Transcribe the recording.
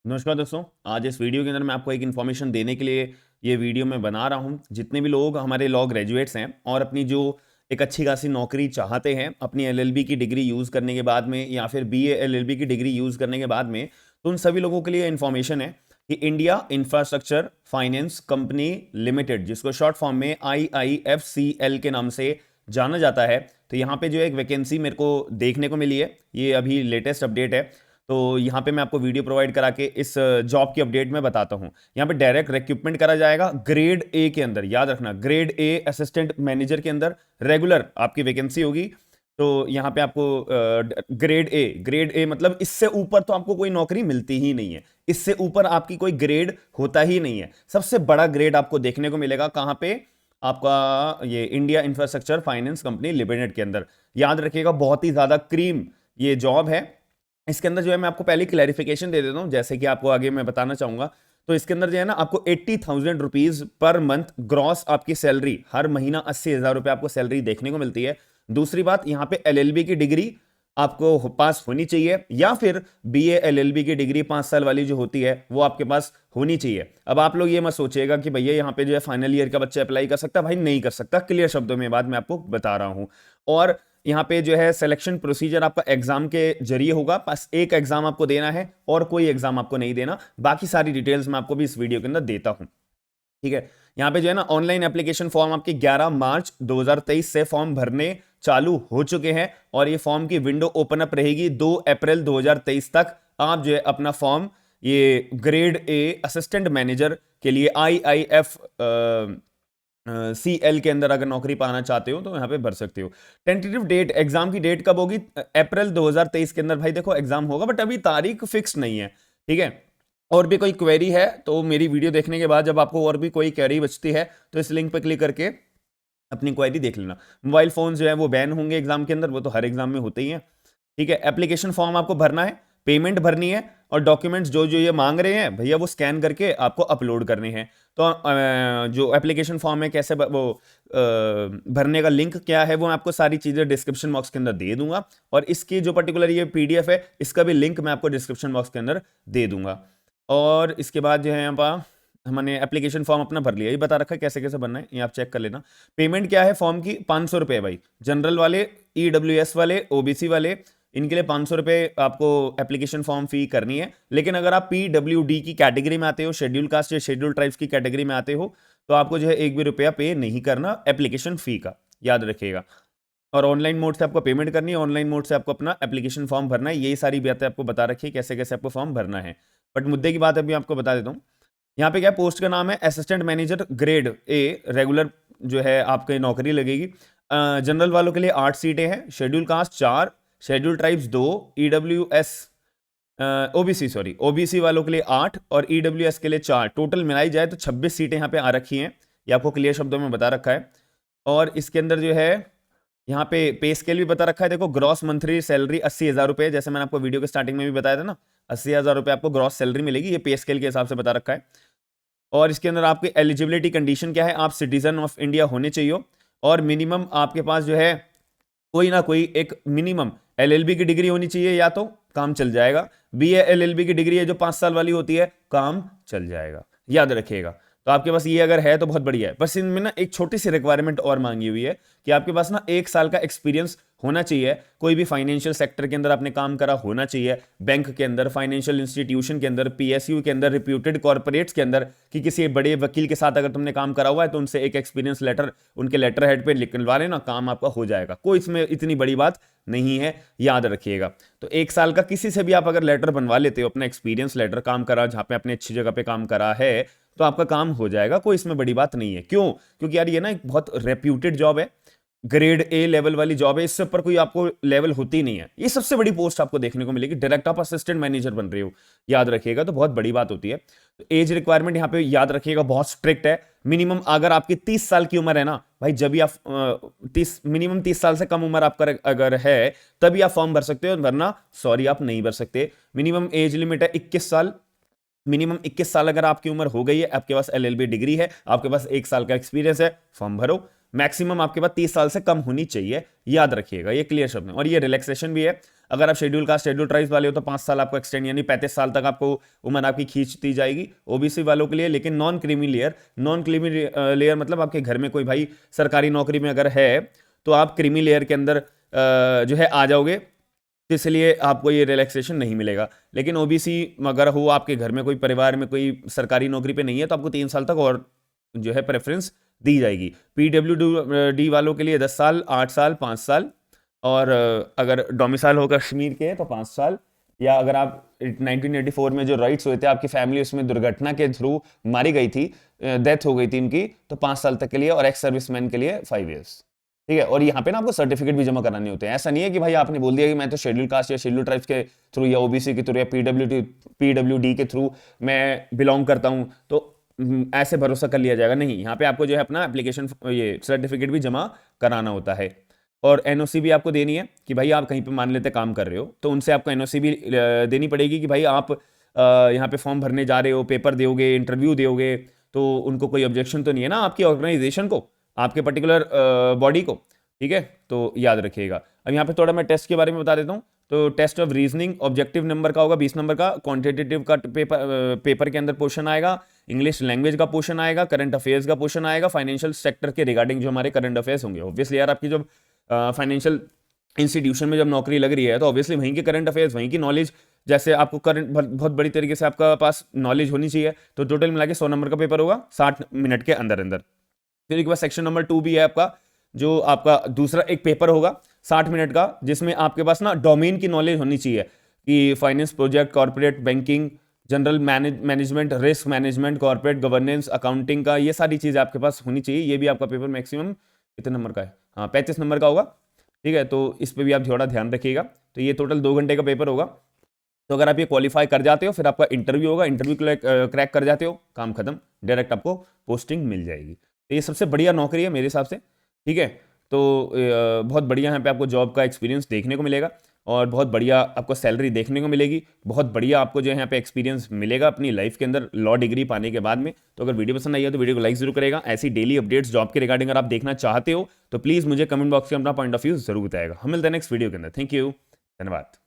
नमस्कार दोस्तों। आज इस वीडियो के अंदर मैं आपको एक इन्फॉर्मेशन देने के लिए ये वीडियो मैं बना रहा हूँ। जितने भी लोग हमारे लॉ ग्रेजुएट्स हैं और अपनी जो एक अच्छी खासी नौकरी चाहते हैं अपनी एलएलबी की डिग्री यूज़ करने के बाद में या फिर बीए एलएलबी की डिग्री यूज़ करने के बाद में, तो उन सभी लोगों के लिए इन्फॉर्मेशन है कि India infrastructure finance company limited, जिसको शॉर्ट फॉर्म में IIFCL के नाम से जाना जाता है, तो यहाँ पे जो एक वैकेंसी मेरे को देखने को मिली है, ये अभी लेटेस्ट अपडेट है। तो यहाँ पे मैं आपको वीडियो प्रोवाइड करा के इस जॉब की अपडेट में बताता हूँ। यहाँ पे डायरेक्ट रिक्रूटमेंट करा जाएगा ग्रेड ए के अंदर, याद रखना ग्रेड ए असिस्टेंट मैनेजर के अंदर रेगुलर आपकी वैकेंसी होगी। तो यहाँ पे आपको ग्रेड ए मतलब इससे ऊपर तो आपको कोई नौकरी मिलती ही नहीं है, इससे ऊपर आपकी कोई ग्रेड होता ही नहीं है। सबसे बड़ा ग्रेड आपको देखने को मिलेगा कहाँ पे, आपका ये India infrastructure finance company limited के अंदर। याद रखिएगा बहुत ही ज्यादा क्रीम ये जॉब है। इसके अंदर जो है मैं आपको पहले क्लैरिफिकेशन दे देता हूं, जैसे कि आपको आगे मैं बताना चाहूंगा। तो इसके अंदर जो है ना आपको 80,000 रुपीज पर मंथ ग्रॉस आपकी सैलरी, हर महीना 80,000 रुपए आपको सैलरी देखने को मिलती है। दूसरी बात, यहाँ पे एलएलबी की डिग्री आपको पास होनी चाहिए या फिर बीए एलएलबी की डिग्री 5 साल वाली जो होती है वो आपके पास होनी चाहिए। अब आप लोग ये मत सोचिएगा कि भैया यहाँ पे जो है फाइनल ईयर का बच्चा अप्लाई कर सकता है, भाई नहीं कर सकता। क्लियर शब्दों में बात मैं आपको बता रहा हूं। और यहाँ पे जो है सिलेक्शन प्रोसीजर आपका एग्जाम के जरिए होगा, बस एक एग्जाम आपको देना है और कोई एग्जाम आपको नहीं देना। बाकी सारी डिटेल्स मैं आपको भी इस वीडियो के अंदर देता हूं, ठीक है। यहाँ पे जो है ना ऑनलाइन एप्लीकेशन फॉर्म आपके 11 मार्च 2023 से फॉर्म भरने चालू हो चुके हैं और ये फॉर्म की विंडो ओपन अप रहेगी 2 अप्रैल 2023 तक। आप जो है अपना फॉर्म ये ग्रेड ए असिस्टेंट मैनेजर के लिए IIFCL के अंदर अगर नौकरी पाना चाहते हो तो यहाँ पे भर सकते हो। टेंटेटिव डेट, एग्जाम की डेट कब होगी? अप्रैल 2023 के अंदर भाई देखो एग्जाम होगा, बट अभी तारीख फिक्स नहीं है, ठीक है। और भी कोई क्वेरी है तो मेरी वीडियो देखने के बाद जब आपको और भी कोई क्वेरी बचती है तो इस लिंक पर क्लिक करके अपनी क्वेरी देख लेना। मोबाइल फोन जो है वो बैन होंगे एग्जाम के अंदर, वो तो हर एग्जाम में होते ही हैं, ठीक है। एप्लीकेशन फॉर्म आपको भरना है, पेमेंट भरनी है और डॉक्यूमेंट्स जो जो ये मांग रहे हैं भैया वो स्कैन करके आपको अपलोड करने हैं। तो जो एप्लीकेशन फॉर्म है कैसे भरने का लिंक क्या है वो मैं आपको सारी चीज़ें डिस्क्रिप्शन बॉक्स के अंदर दे दूंगा, और इसकी जो पर्टिकुलर ये PDF है इसका भी लिंक मैं आपको डिस्क्रिप्शन बॉक्स के अंदर दे दूंगा। और इसके बाद जो है यहाँ पर हमने एप्लीकेशन फॉर्म अपना भर लिया, ये बता रखा है कैसे कैसे भरना है, ये आप चेक कर लेना। पेमेंट क्या है फॉर्म की? 500 रुपये भाई। जनरल वाले, EWS वाले, OBC वाले, इनके लिए 500 रुपये आपको एप्लीकेशन फॉर्म फी करनी है। लेकिन अगर आप PWD की कैटेगरी में आते हो, शेड्यूल कास्ट या शेड्यूल ट्राइब्स की कैटेगरी में आते हो, तो आपको जो है एक भी रुपया पे नहीं करना एप्लीकेशन फी का, याद रखिएगा। और ऑनलाइन मोड से आपको पेमेंट करनी है, ऑनलाइन मोड से आपको अपना एप्लीकेशन फॉर्म भरना है। यही सारी बातें आपको बता रखी है कैसे कैसे आपको फॉर्म भरना है। बट मुद्दे की बात अभी आपको बता देता हूँ। यहाँ पे क्या पोस्ट का नाम है assistant manager grade A, regular जो है आपकी नौकरी लगेगी। जनरल वालों के लिए 8 सीटें हैं, schedule caste 4, schedule tribes 2, EWS OBC वालों के लिए 8 और EWS के लिए 4, टोटल मिलाई जाए तो 26 सीटें यहाँ पे आ रखी हैं। ये आपको क्लियर शब्दों में बता रखा है। और इसके अंदर जो है यहाँ पे स्केल भी बता रखा है। देखो ग्रॉस मंथली सैलरी 80,000 रुपये, जैसे मैंने आपको वीडियो के स्टार्टिंग में भी बताया था ना, 80,000 रुपये आपको ग्रॉस सैलरी मिलेगी, ये पे स्केल के हिसाब से बता रखा है। और इसके अंदर आपकी एलिजिबिलिटी कंडीशन क्या है? आप सिटीजन ऑफ इंडिया होने चाहिए और मिनिमम आपके पास जो है कोई ना कोई एक मिनिमम LLB की डिग्री होनी चाहिए, या तो काम चल जाएगा। BA LLB की डिग्री है जो 5 साल वाली होती है, काम चल जाएगा, याद रखिएगा। तो आपके पास ये अगर है तो बहुत बढ़िया है। बस इनमें ना एक छोटी सी रिक्वायरमेंट और मांगी हुई है कि आपके पास ना 1 साल का एक्सपीरियंस होना चाहिए, कोई भी फाइनेंशियल सेक्टर के अंदर आपने काम करा होना चाहिए, बैंक के अंदर, फाइनेंशियल इंस्टीट्यूशन के अंदर, PSU के अंदर, रिप्यूटेड कॉर्पोरेट्स के अंदर, कि किसी बड़े वकील के साथ अगर तुमने काम करा हुआ है तो उनसे एक एक्सपीरियंस लेटर उनके लेटर हेड पे निकलवा लेना, काम आपका हो जाएगा। कोई इसमें इतनी बड़ी बात नहीं है, याद रखिएगा। तो 1 साल का किसी से भी आप अगर लेटर बनवा लेते हो, अपना एक्सपीरियंस लेटर, काम करा जहां पे अपने अच्छी जगह पे काम करा है, तो आपका काम हो जाएगा। कोई इसमें बड़ी बात नहीं है। क्यों? क्योंकि यार ये ना एक बहुत रेप्यूटेड जॉब है, ग्रेड ए लेवल वाली जॉब है, इससे ऊपर कोई आपको लेवल होती नहीं है। ये सबसे बड़ी पोस्ट आपको देखने को मिलेगी, डायरेक्ट आप असिस्टेंट मैनेजर बन रहे हो, याद रखिएगा। तो बहुत बड़ी बात होती है। तो एज रिक्वायरमेंट यहाँ पे याद रखिएगा बहुत स्ट्रिक्ट है। मिनिमम अगर आपकी 30 साल की उम्र है ना भाई, जब भी आप मिनिमम 30 साल से कम उम्र आपका अगर है तभी आप फॉर्म भर सकते हो, वरना सॉरी आप नहीं भर सकते। मिनिमम एज लिमिट है 21 साल। मिनिमम 21 साल अगर आपकी उम्र हो गई है, आपके पास LLB डिग्री है, आपके पास 1 साल का एक्सपीरियंस है, फॉर्म भरो। मैक्सिमम आपके पास 30 साल से कम होनी चाहिए, याद रखिएगा, ये क्लियर शब्द में। और ये रिलैक्सेशन भी है, अगर आप शेड्यूल कास्ट शेड्यूल ट्राइब्स वाले हो तो 5 साल आपको एक्सटेंड, यानी 35 साल तक आपको उम्र आपकी खींचती जाएगी ओबीसी वालों के लिए। लेकिन नॉन क्रीमी लेयर मतलब आपके घर में कोई भाई सरकारी नौकरी में अगर है तो आप क्रीमी लेयर के अंदर जो है आ जाओगे, तो इसलिए आपको ये रिलैक्सेशन नहीं मिलेगा। लेकिन ओबीसी अगर हो आपके घर में कोई परिवार में कोई सरकारी नौकरी पे नहीं है तो आपको 3 साल तक और जो है प्रेफरेंस दी जाएगी। पीडब्ल्यूडी वालों के लिए 10 साल, 8 साल, 5 साल, और अगर डोमिसाइल हो कश्मीर के तो 5 साल, या अगर आप 1984 में जो राइट्स हुए थे आपकी फैमिली उसमें दुर्घटना के थ्रू मारी गई थी, डेथ हो गई थी इनकी, तो 5 साल तक के लिए, और एक्स सर्विसमैन के लिए 5 ईयर्स। ठीक है, और यहाँ पे ना आपको सर्टिफिकेट भी जमा कराने होते हैं। ऐसा नहीं है कि भाई आपने बोल दिया कि मैं तो शेड्यूल कास्ट या शेड्यूल ट्राइब्स के थ्रू या ओबीसी के थ्रू या पीडब्ल्यूडी के थ्रू मैं बिलोंग करता हूँ तो ऐसे भरोसा कर लिया जाएगा, नहीं। यहाँ पे आपको जो है अपना एप्लीकेशन ये सर्टिफिकेट भी जमा कराना होता है, और एनओसी भी आपको देनी है कि भाई आप कहीं पे मान लेते काम कर रहे हो तो उनसे आपको एनओसी भी देनी पड़ेगी कि भाई आप यहाँ पे फॉर्म भरने जा रहे हो, पेपर दोगे, इंटरव्यू दोगे, तो उनको कोई ऑब्जेक्शन तो नहीं है ना आपकी ऑर्गेनाइजेशन को, आपके पर्टिकुलर बॉडी को। ठीक है, तो याद रखिएगा। अब यहाँ पे थोड़ा मैं टेस्ट के बारे में बता देता हूँ। तो test of reasoning objective number का होगा 20 नंबर का, क्वांटिटेटिव का पेपर के अंदर पोर्शन आएगा, इंग्लिश लैंग्वेज का पोर्शन आएगा, करंट अफेयर्स का पोर्शन आएगा, फाइनेंशियल सेक्टर के रिगार्डिंग जो हमारे करंट अफेयर्स होंगे। ऑब्वियसली यार आपकी जब फाइनेंशियल इंस्टीट्यूशन में जब नौकरी लग रही है तो ऑब्वियसली वहीं के करंट अफेयर्स, वहीं की नॉलेज, जैसे आपको करंट बहुत बड़ी तरीके से आपका पास नॉलेज होनी चाहिए। तो टोटल मिला के 100 नंबर का पेपर होगा 60 मिनट के अंदर अंदर। फिर एक बार सेक्शन नंबर 2 भी है आपका, जो आपका दूसरा एक पेपर होगा 60 मिनट का, जिसमें आपके पास ना डोमेन की नॉलेज होनी चाहिए कि finance, project, corporate banking, general management, risk management, corporate governance, accounting का, ये सारी चीज़ आपके पास होनी चाहिए। ये भी आपका पेपर मैक्सिमम कितने नंबर का है? हाँ 35 नंबर का होगा। ठीक है, तो इस पर भी आप थोड़ा ध्यान रखिएगा। तो ये टोटल 2 घंटे का पेपर होगा। तो अगर आप ये क्वालिफाई कर जाते हो फिर आपका इंटरव्यू होगा, इंटरव्यू क्रैक कर जाते हो, काम खत्म, डायरेक्ट आपको पोस्टिंग मिल जाएगी। तो ये सबसे बढ़िया नौकरी है मेरे हिसाब से। ठीक है, तो बहुत बढ़िया यहाँ पे आपको जॉब का एक्सपीरियंस देखने को मिलेगा, और बहुत बढ़िया आपको सैलरी देखने को मिलेगी, बहुत बढ़िया आपको जो है यहाँ पे एक्सपीरियंस मिलेगा अपनी लाइफ के अंदर लॉ डिग्री पाने के बाद में। तो अगर वीडियो पसंद आई हो तो वीडियो को लाइक जरूर करेगा। ऐसी डेली अपडेट्स जॉब के रिगार्डिंग अगर आप देखना चाहते हो तो प्लीज़ मुझे कमेंट बॉक्स में अपना पॉइंट ऑफ व्यू जरूर बताएगा। हम मिलते हैं नेक्स्ट वीडियो के अंदर। थैंक यू, धन्यवाद।